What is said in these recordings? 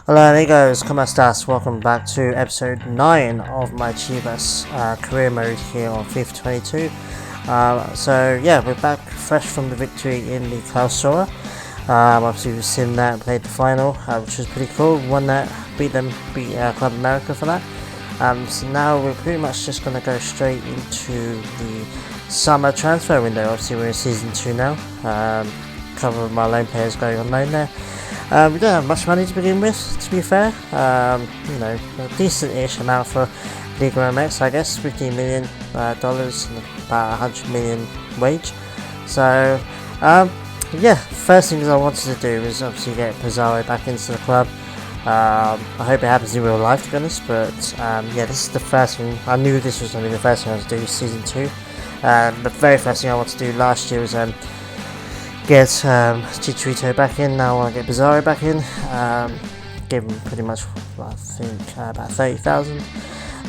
Hello amigos, ¿cómo estás? Welcome back to episode 9 of my Chivas career mode here on FIFA22. So yeah, we're back fresh from the victory in the Clausura. Obviously we've seen that and played the final, which was pretty cool. Won that, beat Club America for that. So now we're pretty much just going to go straight into the summer transfer window. Obviously we're in season 2 now. Couple of my loan players going on loan there. We don't have much money to begin with, to be fair. A decent-ish amount for Liga MX, I guess, $15 million dollars and about $100 million wage. So, yeah, first things I wanted to do is obviously get Pizarro back into the club. I hope it happens in real life, to be honest, but yeah, this is the first thing. I knew this was going to be the first thing I was to do season 2. The very first thing I wanted to do last year was get Chicharito back in. Now I want to get Pizarro back in. Give him pretty much, I think, about 30,000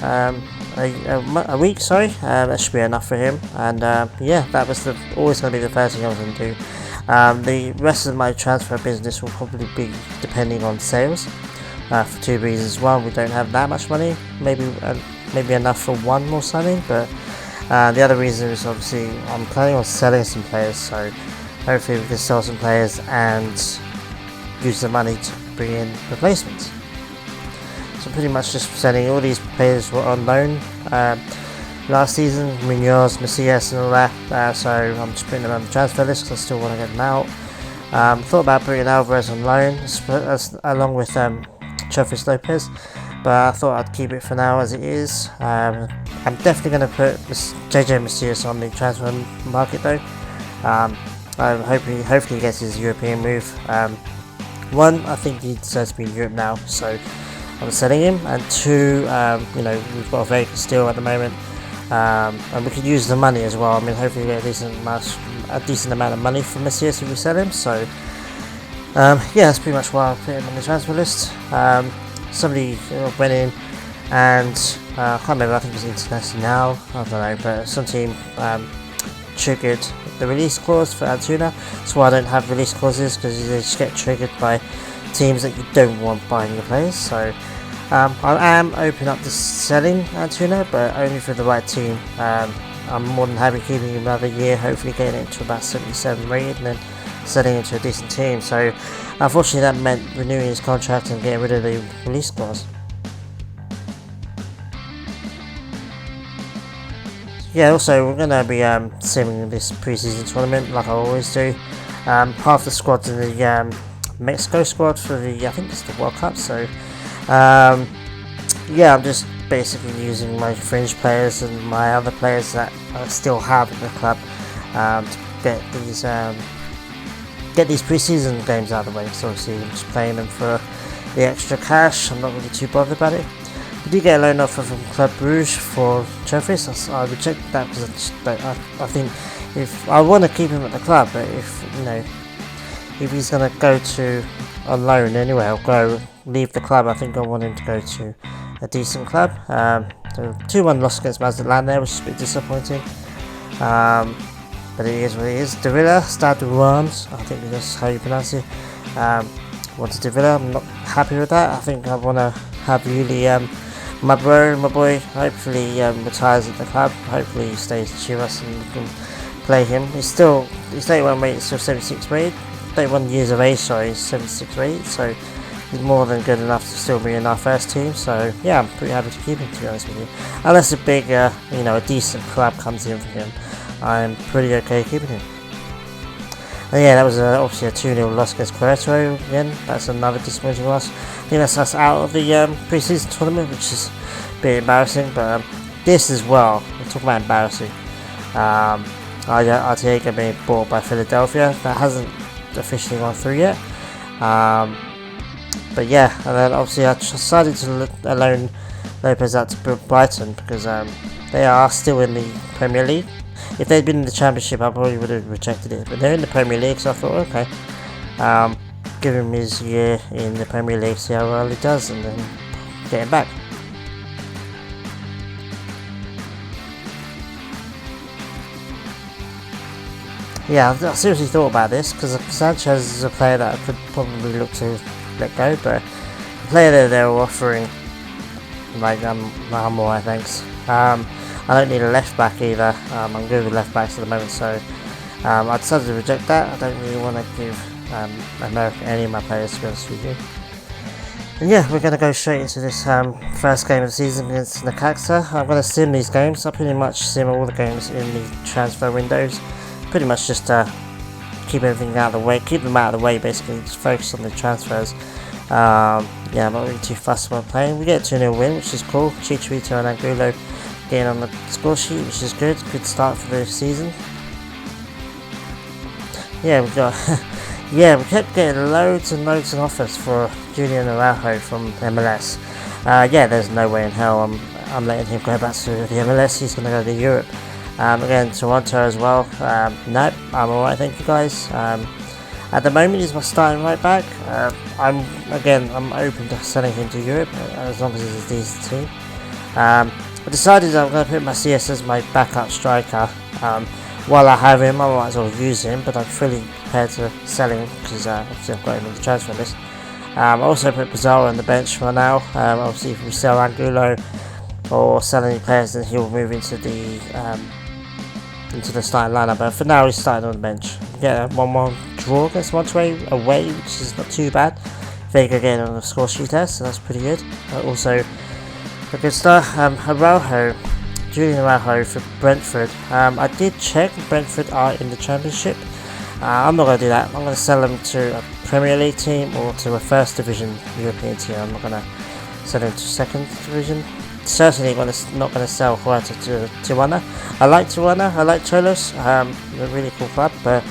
a week. Sorry, that should be enough for him. And yeah, that was always going to be the first thing I was going to do. The rest of my transfer business will probably be depending on sales. For two reasons: one, we don't have that much money. Maybe enough for one more signing, but the other reason is obviously I'm planning on selling some players. So hopefully we can sell some players and use the money to bring in replacements. So pretty much just selling all these players were on loan last season, Munoz, Macias and all that, so I'm just putting them on the transfer list because I still want to get them out. Thought about putting Alvarez on loan along with Chivas Lopez, but I thought I'd keep it for now as it is. I'm definitely going to put JJ Macias on the transfer market though. Hopefully he gets his European move. One, I think he deserves to be in Europe now, so I'm selling him. And two, we've got a very good steal at the moment, and we could use the money as well. I mean, hopefully we get a decent amount of money from Macias if we sell him. So yeah, that's pretty much why I put him on the transfer list. Somebody went in and I can't remember. I think it was International. I don't know, but some team triggered the release clause for Antuna. That's why I don't have release clauses, because they just get triggered by teams that you don't want buying your players. So I am open up to selling Antuna, but only for the right team. I'm more than happy keeping him another year, hopefully getting it to about 77 rated and then selling it to a decent team. So unfortunately that meant renewing his contract and getting rid of the release clause. Yeah, also we're going to be simming this preseason tournament like I always do. Half the squad's in the Mexico squad for the, I think it's the World Cup, so yeah, I'm just basically using my fringe players and my other players that I still have in the club to get these preseason games out of the way. So obviously I'm just playing them for the extra cash. I'm not really too bothered about it. We did get a loan offer from Club Bruges for Chivas. I rejected that because I think if I want to keep him at the club, but if he's going to go to a loan anyway, I'll leave the club. I think I want him to go to a decent club. So 2-1 loss against Mazatlan there, which is a bit disappointing. But it is what it is. Davila, Stade Reims, I think that's how you pronounce it. Wanted Davila. I'm not happy with that. I think I want to have really my boy, hopefully retires at the club. Hopefully he stays at Chivas and we can play him. He's 31 rated, still 76 rated. 31 years of age, sorry, he's 76 rated, so he's more than good enough to still be in our first team. So yeah, I'm pretty happy to keep him, to be honest with you. Unless a big, a decent club comes in for him, I'm pretty okay keeping him. And yeah, that was obviously a 2-0 loss against Querétaro again. That's another disappointing loss. I think that's us out of the pre-season tournament, which is a bit embarrassing. But this as well, we'll talk about embarrassing. Arteaga being bought by Philadelphia. That hasn't officially gone through yet. But yeah, and then obviously I decided to loan Lopez out to Brighton because they are still in the Premier League. If they'd been in the Championship, I probably would have rejected it. But they're in the Premier League, so I thought, okay, give him his year in the Premier League, see how well he does, and then get him back. Yeah, I seriously thought about this because Sanchez is a player that I could probably look to let go, but player that they were offering, like more, I think. I don't need a left back either. I'm good with left backs at the moment, so I decided to reject that. I don't really want to give America any of my players, to be honest with you. And yeah, we're going to go straight into this first game of the season against Necaxa. I'm going to sim these games. I pretty much sim all the games in the transfer windows. Pretty much just keep everything out of the way, keep them out of the way basically, just focus on the transfers. Yeah, I'm not really too fussed about playing. We get a 2-0 win, which is cool. Chicharito and Angulo getting on the score sheet, which is good. Good start for the season. Yeah, we got yeah, we kept getting loads and loads of offers for Julian Araujo from MLS. Yeah, there's no way in hell I'm letting him go back to the MLS. He's going to go to Europe. Again, Toronto as well. Nope, I'm alright, thank you guys. At the moment, he's my starting right back. I'm open to selling him to Europe as long as he's a decent team. I decided I'm going to put Macias as my backup striker. While I have him, I might as well use him, but I'm fully prepared to sell him because obviously I've got him on the transfer list. I also put Pizarro on the bench for now. Obviously, if we sell Angulo or sell any players, then he'll move into the starting lineup. But for now, he's starting on the bench. Get a 1-1 draw against Monterrey away, which is not too bad. Vega getting on the score sheet test, so that's pretty good. Also, a good start. Julian Araujo for Brentford. I did check, Brentford are in the Championship. I'm not going to do that. I'm going to sell them to a Premier League team or to a First Division European team. I'm not going to sell them to Second Division. Certainly not going to sell Huerta to Tijuana. I like Tijuana, I like Cholos. They're a really cool club, but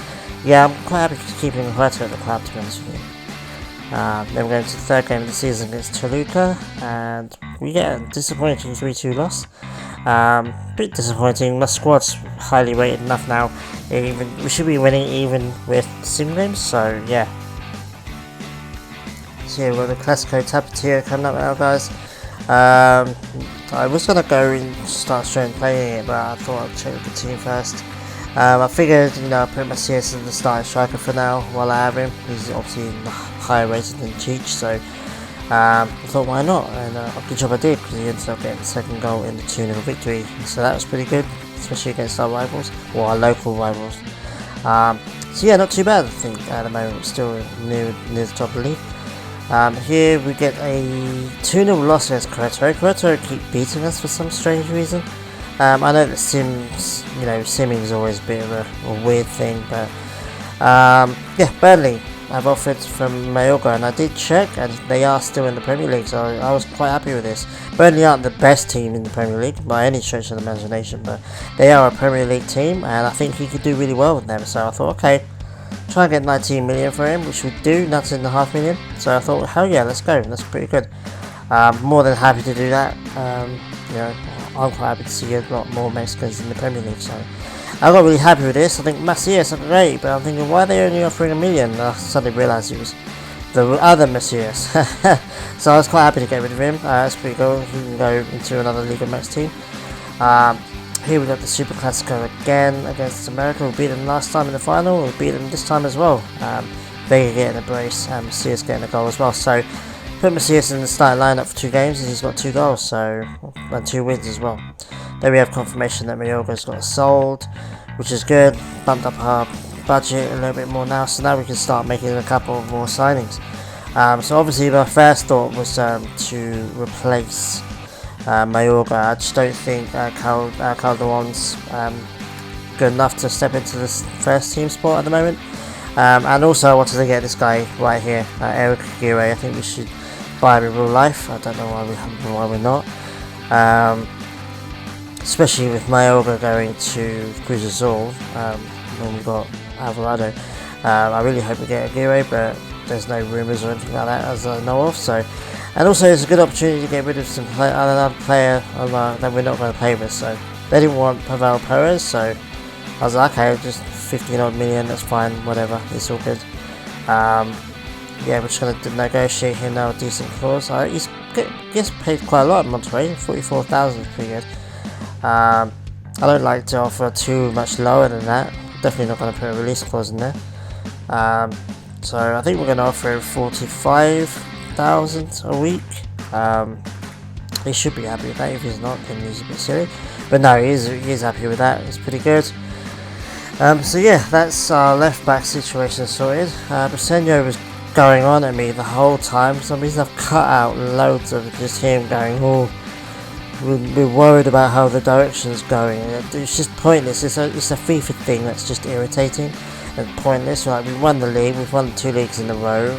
yeah, I'm quite happy keeping Huerta at the club, to be honest with you. Then we're going to the third game of the season against Toluca, and we get a disappointing 3-2 loss. Bit disappointing. My squad's highly rated enough now. We should be winning even with sim games, so yeah. So yeah, we've got the Classico Tapatia coming up now, guys. I was going to go and start straight playing it, but I thought I'd check the team first. I figured, I'll put Macias as the starting striker for now while I have him. He's obviously higher rated than Cheech, so I thought why not, and good job I did, because he ended up getting the second goal in the 2-0 victory, so that was pretty good, especially against our rivals, or our local rivals. So yeah, not too bad, I think, at the moment. We're still near the top of the league. Here we get a 2-0 loss against Querétaro. Querétaro keep beating us for some strange reason. I know that simming is always a bit of a weird thing, but yeah, Burnley I've offered from Mayorga, and I did check, and they are still in the Premier League, so I was quite happy with this. Burnley aren't the best team in the Premier League by any stretch of the imagination, but they are a Premier League team, and I think he could do really well with them. So I thought, okay, try and get 19 million for him, which we do, 19.5 million. So I thought, hell yeah, let's go. That's pretty good. More than happy to do that. I'm quite happy to see a lot more Mexicans in the Premier League, so I got really happy with this. I think Macias are great, but I'm thinking, why are they only offering $1 million? I suddenly realised it was the other Macias. So I was quite happy to get rid of him. That's pretty cool. He can go into another Liga Mex team. Here we got the Super Classico again against America. We beat them last time in the final. We beat them this time as well. Vega getting a brace and Macias getting a goal as well. So put Macias in the starting lineup for 2 games, and he's got 2 goals, and 2 wins as well. Then we have confirmation that Mayorga's got sold, which is good. Bumped up our budget a little bit more now, so now we can start making a couple of more signings. So obviously my first thought was to replace Mayorga. I just don't think Calderon's good enough to step into this first team spot at the moment. And also I wanted to get this guy right here, Eric Aguirre. I think we should buy him in real life. I don't know why we're not. Especially with Mayorga going to Cruz Azul when we got Alvarado. I really hope we get Aguirre, but there's no rumours or anything like that as I know of. So, and also it's a good opportunity to get rid of another player that we're not going to play with. So they didn't want Pavel Perez, so I was like, okay, just 15 odd million, that's fine, whatever, it's all good. Yeah, we're just going to negotiate him now a decent clause. He gets paid quite a lot in Monterrey, 44,000 is pretty good. I don't like to offer too much lower than that. Definitely not going to put a release clause in there. So I think we're going to offer 45 $8,000 a week. He should be happy with that. If he's not, then he's a bit silly. But no, he is happy with that. It's pretty good. So yeah, that's our left back situation sorted. Briseño was going on at me the whole time. For some reason I've cut out loads of just him going, oh, we're worried about how the direction's going. It's just pointless. It's a FIFA thing that's just irritating and pointless. Like, we won the league, we've won 2 leagues in a row.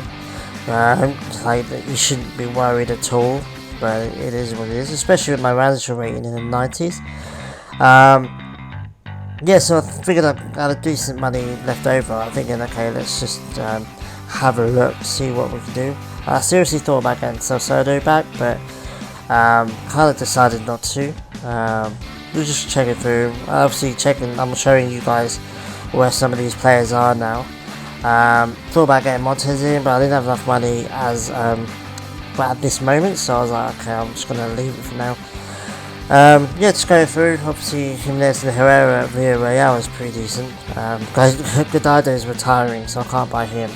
Like, you shouldn't be worried at all, but it is what it is, especially with my manager rating in the 90s. Yeah, so I figured I had a decent money left over. I'm thinking, okay, let's just have a look, see what we can do. I seriously thought about getting Soto back, but kind of decided not to. We're just checking through. Obviously checking, I'm showing you guys where some of these players are now. Thought about getting Montez in, but I didn't have enough money at this moment, so I was like, okay, I'm just gonna leave it for now. Yeah, just going through. Obviously, Jimenez and Herrera at Villarreal is pretty decent. Godado is retiring, so I can't buy him.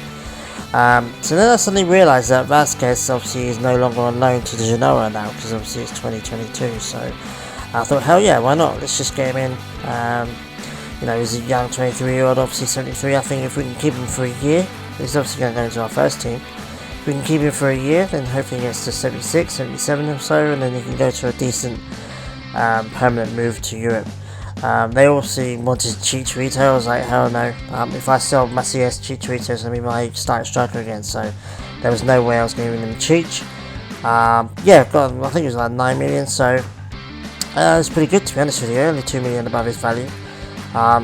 So then I suddenly realised that Vasquez obviously is no longer on loan to the Genoa now, because obviously it's 2022. So I thought, hell yeah, why not? Let's just get him in. You know, he's a young 23-year-old, obviously 73. I think if we can keep him for a year, he's obviously going to go into our first team. If we can keep him for a year, then hopefully he gets to 76, 77 or so, and then he can go to a decent permanent move to Europe. They also wanted Chicharito. I was like, hell no. If I sell Macias, Chicharito is going to be my starting striker again, so there was no way I was giving him Cheech. Yeah, I think it was like 9 million, so it's pretty good, to be honest with you. Only 2 million above his value.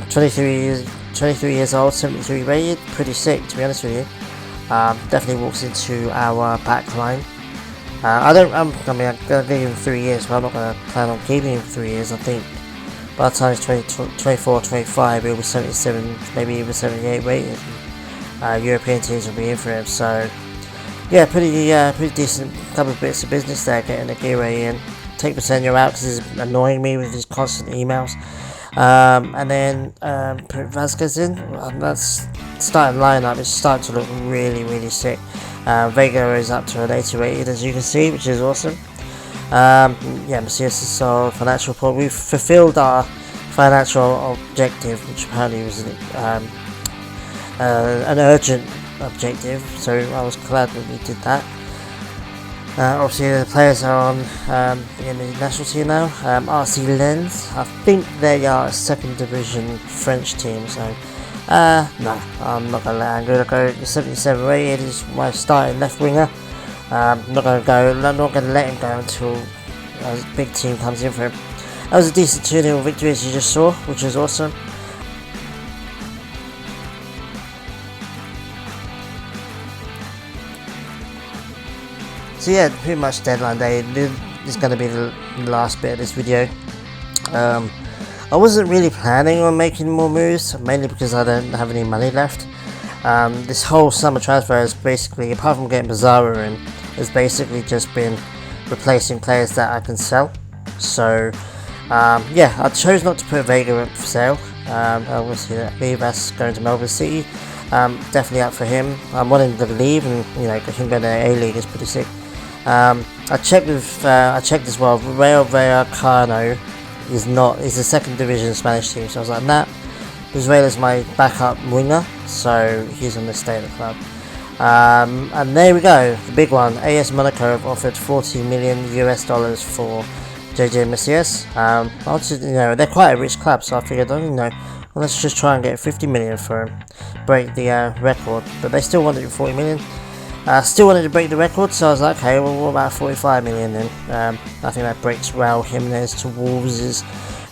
23 years old, 73 rated, pretty sick, to be honest with you. Definitely walks into our back line. I'm going to give him 3 years, but I'm not going to plan on keeping him for 3 years. I think by the time he's 24, 25, he'll be 77, maybe even 78 rated. European teams will be in for him, so yeah, pretty decent couple of bits of business there, getting Aguirre in. Take Briseño out because he's annoying me with his constant emails. And then put Vasquez in, and that's starting lineup. It's starting to look really, really sick. Vega is up to an 80 rated, as you can see, which is awesome. Yeah, Macias is solid. Financial report. We've fulfilled our financial objective, which apparently was an urgent objective, so I was glad that we did that. Obviously the players are on in the national team now. RC Lens, I think they are a second division French team, so no, I'm not going to let Anguilla go. 77 rated is my starting left winger. I'm not going to let him go until a big team comes in for him. That was a decent 2-0 victory, as you just saw, which is awesome. So yeah, pretty much deadline day. This is going to be the last bit of this video. I wasn't really planning on making more moves, mainly because I don't have any money left. This whole summer transfer is basically, apart from getting Pizarro in, has basically just been replacing players that I can sell. So yeah, I chose not to put Vega up for sale. Obviously Chivas going to Melbourne City. Definitely up for him. I want him to leave, and you know, him going to A-League is pretty sick. I checked as well. Real Vallecano is a second division Spanish team, so I was like, nah. Israel's my backup winger, so he's going to stay at the club. And there we go, the big one. AS Monaco have offered $40 million for JJ Macias. You know, they're quite a rich club, so I figured, you know, well, let's just try and get 50 million for him, break the record. But they still wanted 40 million. Still wanted to break the record, so I was like, okay, well, what about 45 million then? I think that breaks Raul Jimenez to Wolves'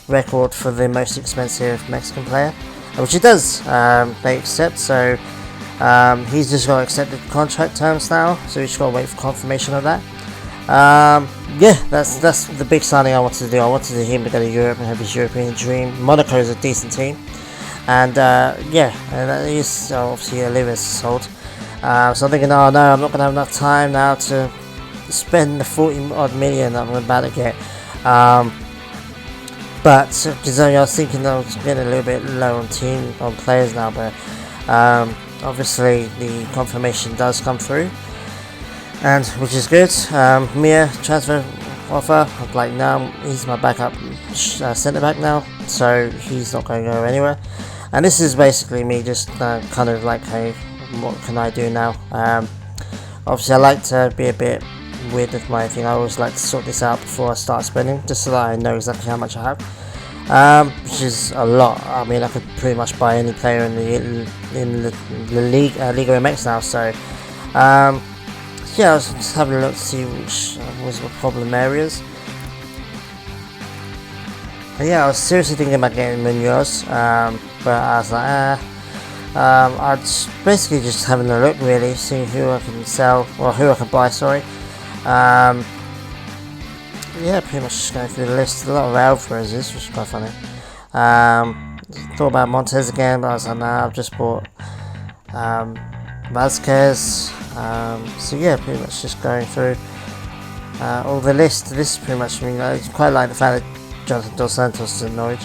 record for the most expensive Mexican player, which it does. They accept, so he's just got to accept the contract terms now, so we just got to wait for confirmation of that. Yeah, that's the big signing I wanted to do. I wanted him to go to Europe and have his European dream. Monaco is a decent team, and yeah, and that is obviously Oliva's sold. So I'm thinking, oh no, I'm not going to have enough time now to spend the 40 odd million that I'm about to get. But because I was thinking I was getting a little bit low on players now, but obviously the confirmation does come through. and which is good. Mia transfer offer, like now he's my backup centre back now, so he's not going to go anywhere. And this is basically me just kind of like, hey, what can I do now? Obviously I like to be a bit weird with my thing. I always like to sort this out before I start spending, just so that I know exactly how much I have, which is a lot. I mean, I could pretty much buy any player in the league, Liga MX now. So yeah, I was just having a look to see which was the problem areas. But yeah, I was seriously thinking about getting Munoz, but I was like, I was basically just having a look, really, seeing who I can sell, or who I can buy, sorry. Yeah, pretty much just going through the list. A lot of Alvarez's, which is quite funny. Thought about Montez again, but I was like, nah, I've just bought Vasquez. So yeah, pretty much just going through all the list. This is pretty much, I mean, I quite like the fact that Jonathan Dos Santos is in Norwich.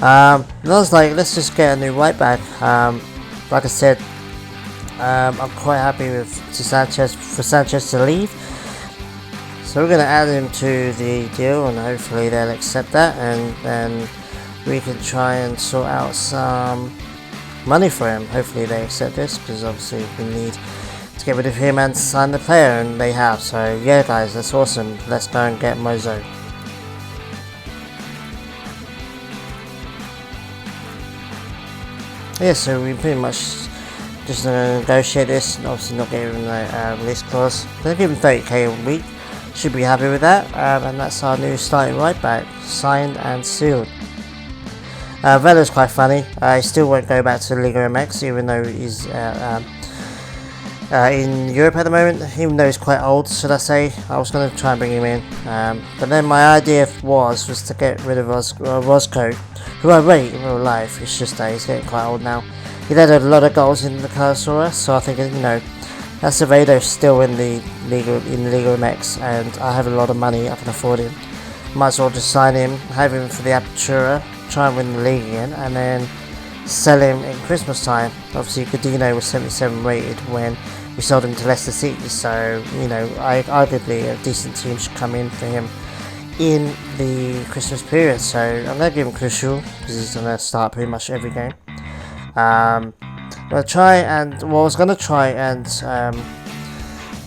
I was like, let's just get a new right back. Like I said, I'm quite happy with for Sanchez to leave. So we're going to add him to the deal, and hopefully they'll accept that, and then we can try and sort out some money for him. Hopefully they accept this, because obviously we need to get rid of him and sign the player, and they have. So yeah guys, that's awesome. Let's go and get Mozo. Yeah, so we pretty much just negotiate this, and obviously not get him the release clause. They'll give him 30k a week. Should be happy with that, and that's our new starting right back, signed and sealed. Vella's quite funny. He still won't go back to Liga MX, even though he's in Europe at the moment, even though he's quite old, should I say. I was going to try and bring him in, but then my idea was to get rid of Roscoe, who I rate in real life. It's just that he's getting quite old now. He had a lot of goals in the Casaura, so I think, you know, Acevedo's still in the Liga MX, and I have a lot of money, I can afford him. Might as well just sign him, have him for the Apertura, try and win the league again, and then sell him in Christmas time. Obviously Godinho was 77 rated when we sold him to Leicester City, so you know, arguably a decent team should come in for him in the Christmas period. So I'm going to give him Crucial, because he's going to start pretty much every game. I was going to try and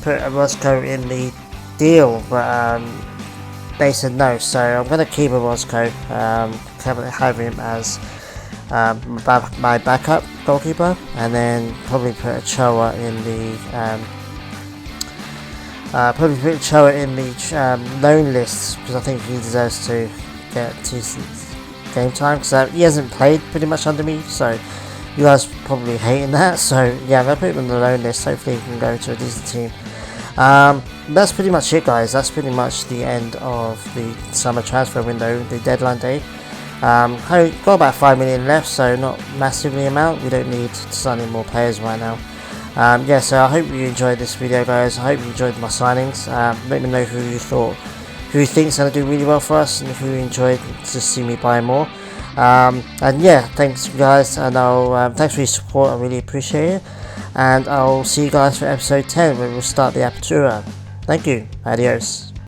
put a Roscoe in the deal, but they said no, so I'm going to keep a Roscoe, have him as my backup goalkeeper, and then probably put Ochoa in the loan list, because I think he deserves to get decent game time, because he hasn't played pretty much under me, so you guys probably hating that. So yeah, I'm going to put him on the loan list. Hopefully he can go to a decent team. That's pretty much it guys. That's pretty much the end of the summer transfer window, the deadline day. Got about 5 million left, so not massively amount. We don't need to sign in more players right now. Yeah, so I hope you enjoyed this video guys. I hope you enjoyed my signings. Let me know who you think's going to do really well for us, and who enjoyed to see me buy more. And yeah, thanks guys, and thanks for your support, I really appreciate it, and I'll see you guys for episode 10, where we'll start the Apertura. Thank you, adios.